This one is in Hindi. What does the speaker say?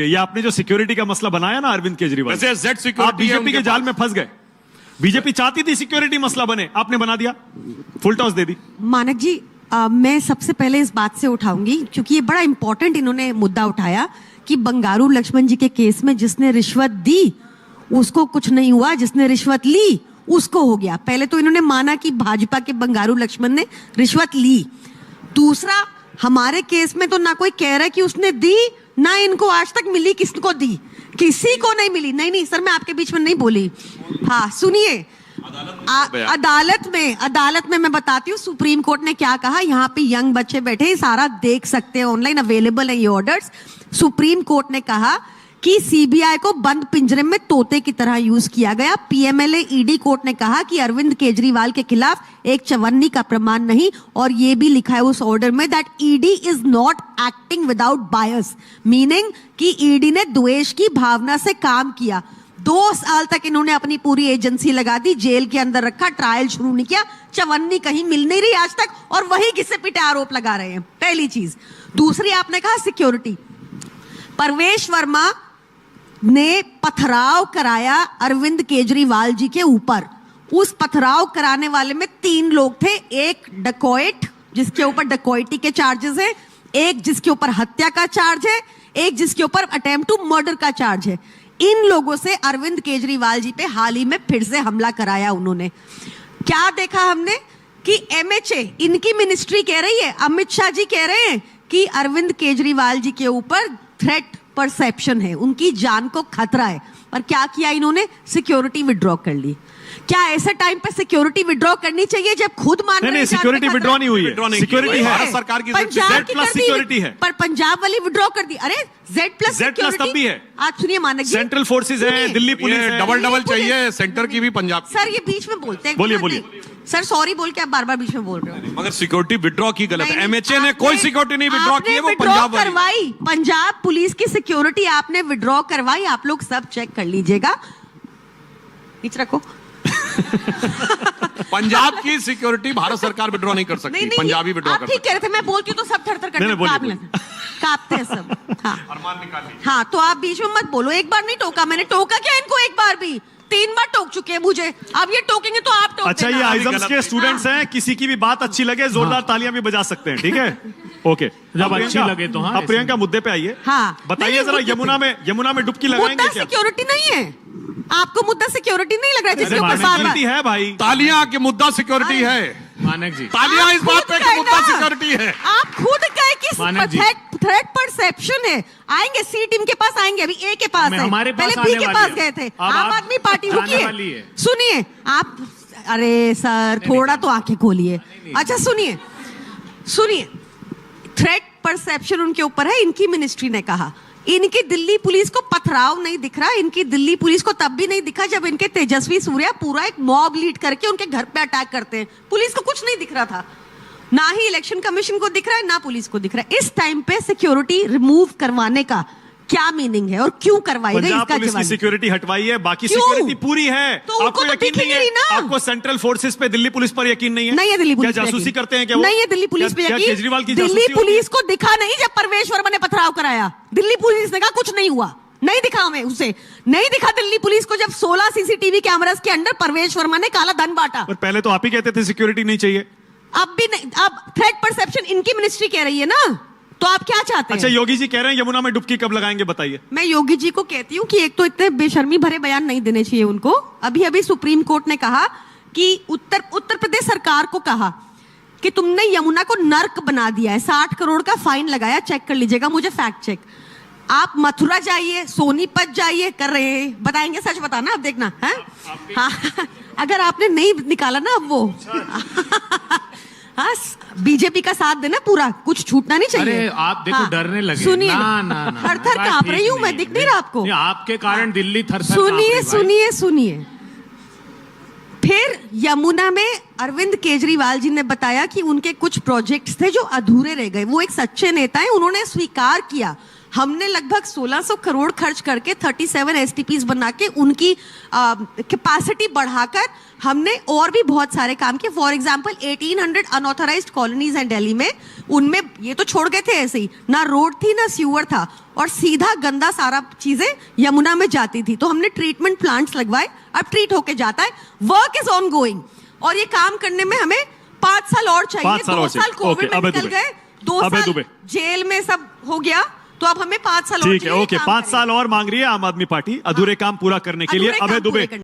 ये आपने जो सिक्योरिटी का मसला बनाया ना अरविंद केजरीवाल, वैसे जेड आप सिक्योरिटी बीजेपी के जाल में फंस गए। बीजेपी चाहती थी सिक्योरिटी मसला बने, आपने बना दिया, फुल टॉस दे दी। मानक जी, मैं सबसे पहले इस बात से उठाऊंगी क्योंकि ये बड़ा इंपॉर्टेंट इन्होंने मुद्दा उठाया कि बंगारू लक्ष्मण जी के केस में जिसने रिश्वत दी उसको कुछ नहीं हुआ, जिसने रिश्वत ली उसको हो गया। पहले तो इन्होंने माना कि भाजपा के बंगारू लक्ष्मण ने रिश्वत ली। दूसरा, हमारे केस में तो ना कोई कह रहा है कि उसने दी, ना इनको आज तक मिली। किसको दी? किसी को नहीं मिली। नहीं सर, मैं आपके बीच में नहीं बोली। हाँ सुनिए, अदालत में मैं बताती हूँ सुप्रीम कोर्ट ने क्या कहा। यहाँ पे यंग बच्चे बैठे, सारा देख सकते हैं, ऑनलाइन अवेलेबल है ये ऑर्डर्स। सुप्रीम कोर्ट ने कहा कि सीबीआई को बंद पिंजरे में तोते की तरह यूज किया गया। पीएमएलए ईडी कोर्ट ने कहा कि अरविंद केजरीवाल के खिलाफ एक चवन्नी का प्रमाण नहीं, और ये भी लिखा है उस ऑर्डर में that ED is not acting without bias, meaning कि ईडी ने द्वेष की भावना से काम किया। 2 साल तक इन्होंने अपनी पूरी एजेंसी लगा दी, जेल के अंदर रखा, ट्रायल शुरू नहीं किया, चवन्नी कहीं मिल नहीं रही आज तक, और वही घिसे पिटे आरोप लगा रहे हैं। पहली चीज। दूसरी, आपने कहा सिक्योरिटी। परवेश वर्मा ने पथराव कराया अरविंद केजरीवाल जी के ऊपर। उस पथराव कराने वाले में 3 लोग थे। एक डकॉइट जिसके ऊपर डकॉइटी के चार्जेस हैं, एक जिसके ऊपर हत्या का चार्ज है, एक जिसके ऊपर अटेम्प्ट टू मर्डर का चार्ज है। इन लोगों से अरविंद केजरीवाल जी पे हाल ही में फिर से हमला कराया उन्होंने। क्या देखा हमने कि एमएचए, इनकी मिनिस्ट्री कह रही है, अमित शाह जी कह रहे हैं कि अरविंद केजरीवाल जी के ऊपर थ्रेट परसेप्शन है, उनकी जान को खतरा है। पर क्या किया इन्होंने? सिक्योरिटी विड्रॉ कर ली। क्या ऐसे टाइम पे सिक्योरिटी विड्रॉ करनी चाहिए जब खुद मान रहे हैं? नहीं, सिक्योरिटी विड्रॉ नहीं हुई है, सिक्योरिटी है, भारत सरकार की पंजाब की प्लस सिक्योरिटी है। पर पंजाब वाली विड्रॉ कर दी। अरे जेड प्लस तब भी है। आज सुनिए मानक जी, सेंट्रल फोर्सेज है, दिल्ली पुलिस है, डबल चाहिए, सेंटर की भी, पंजाब की। सर ये बीच में बोलते हैं। बोलिए सर सॉरी बोल के आप बार बार बीच में बोल रहे हो। मगर सिक्योरिटी विड्रॉ की गलत है। एमएचए ने कोई सिक्योरिटी नहीं विड्रॉ की है, वो विड्रॉ पंजाब करवाई। पंजाब पुलिस की सिक्योरिटी आपने विड्रॉ करवाई। आप लोग सब चेक कर लीजिएगा। नीचे रखो। पंजाब की सिक्योरिटी भारत सरकार विड्रॉ नहीं कर सकती, पंजाबी विड्रॉ कर सकती। ठीक कह रहे थे, मैं बोलती हूँ तो सब थर-थर करते कांपते हैं सब। हाँ अरमान निकालिए। हाँ, तो आप बीच में मत बोलो। एक बार नहीं टोका मैंने। टोका क्या इनको? एक बार भी, 3 बार टोक चुके हैं मुझे। अब ये टोकेंगे तो आप टोक अच्छा, ये आइजम्स के स्टूडेंट्स हैं, किसी की भी बात अच्छी लगे जोरदार तालियां भी बजा सकते हैं, ठीक है? ओके, जब अच्छी लगे तो। हाँ, अब प्रियंका मुद्दे पे आइए। हाँ, बताइए जरा, यमुना में डुबकी लगाएंगे क्या? सिक्योरिटी नहीं है आपको? मुद्दा सिक्योरिटी नहीं लग रहा है जिसके ऊपर सिक्योरिटी है भाई। तालियां के मुद्दा सिक्योरिटी है। मानक जी, तालियां इस बात पे कि मुद्दा सिक्योरिटी है। आप खुद कहे कि थ्रेट परसेप्शन है। आएंगे, सी टीम के पास आएंगे, अभी ए के पास है, हमारे पास पहले बी के पास गए थे। आम आदमी पार्टी रुकिए, सुनिए आप। अरे सर थोड़ा तो आंखें खोलिए। अच्छा सुनिए, थ्रेट परसेप्शन उनके ऊपर है। इनकी मिनिस्ट्री ने कहा इनकी दिल्ली पुलिस को पथराव नहीं दिख रहा। इनकी दिल्ली पुलिस को तब भी नहीं दिखा जब इनके तेजस्वी सूर्या पूरा एक मॉब लीड करके उनके घर पे अटैक करते हैं। पुलिस को कुछ नहीं दिख रहा था, ना ही इलेक्शन कमीशन को दिख रहा है, ना पुलिस को दिख रहा है। इस टाइम पे सिक्योरिटी रिमूव करवाने का क्या मीनिंग है और क्यों करवाई गई? इसका पुलिस की सिक्योरिटी हटवाई है, बाकी क्यों? सिक्योरिटी पूरी है। तो आपको यकीन नहीं है? आपको सेंट्रल फोर्सेस पे, दिल्ली पुलिस पर यकीन नहीं है? नहीं है दिल्ली पुलिस क्या जासूसी करते हैं क्या? नहीं है दिल्ली पुलिस पे यकीन। केजरीवाल की दिल्ली जासूसी पुलिस को दिखा नहीं जब परवेश वर्मा ने पथराव कराया। दिल्ली पुलिस ने कहा कुछ नहीं हुआ, नहीं दिखा हमें। उसे नहीं दिखा दिल्ली पुलिस को जब 16 सीसीटीवी कैमरास के अंदर परवेश वर्मा ने काला धन बांटा। पर पहले तो आप ही कहते थे सिक्योरिटी नहीं चाहिए। अब भी नहीं। अब थ्रेट परसेप्शन इनकी मिनिस्ट्री कह रही है ना, तो आप क्या चाहते हैं? अच्छा, योगी जी कह रहे हैं यमुना में डुबकी कब लगाएंगे, बताइए। मैं योगी जी को कहती हूँ कि एक तो इतने बेशर्मी भरे बयान नहीं देने चाहिए उनको। अभी सुप्रीम कोर्ट ने कहा कि उत्तर प्रदेश सरकार को कहा कि तुमने यमुना को नर्क बना दिया है, 60 करोड़ का फाइन लगाया। चेक कर लीजिएगा, मुझे फैक्ट चेक। आप मथुरा जाइए, सोनीपत जाइए, कर रहे हैं, बताएंगे, सच बताना, आप देखना है। हाँ अगर आपने नहीं निकाला ना अब वो हाँ, बीजेपी का साथ देना पूरा, कुछ छूटना नहीं चाहिए। अरे आप देखो, हाँ, डरने लगे। सुनिए, ना थर-थर कांप रही हूँ मैं, दिख नहीं रहा आपको? आपके कारण दिल्ली थर-थर कांप रही है। सुनिए। फिर यमुना में अरविंद केजरीवाल जी ने बताया कि उनके कुछ प्रोजेक्ट्स थे जो अधूरे रह गए। वो एक सच्चे नेता हैं, उन्होंने स्वीकार किया। हमने लगभग 1600 करोड़ खर्च करके 37 एसटीपीज बना के उनकी कैपेसिटी बढ़ाकर हमने और भी बहुत सारे काम किए। फॉर एग्जांपल 1800 अनऑथराइज्ड कॉलोनीज हैं दिल्ली में, उनमें ये तो छोड़ गए थे ऐसे ही, ना रोड थी ना सीवर था और सीधा गंदा सारा चीजें यमुना में जाती थी। तो हमने ट्रीटमेंट प्लांट्स लगवाए, अब ट्रीट होके जाता है। वर्क इज ऑन गोइंग और ये काम करने में हमें 5 साल और चाहिए। 5 साल 2 और साल चाहिए। कोविड ओके, में अबे निकल दुबे। गए, 2 अबे साल दुबे। जेल में सब हो गया, तो अब हमें 5 साल और ठीक है, चाहिए ओके, काम 5 करें। साल और मांग रही है आम आदमी पार्टी अधूरे काम पूरा करने के लिए। अधूरे अबे काम दुबे पूरे करने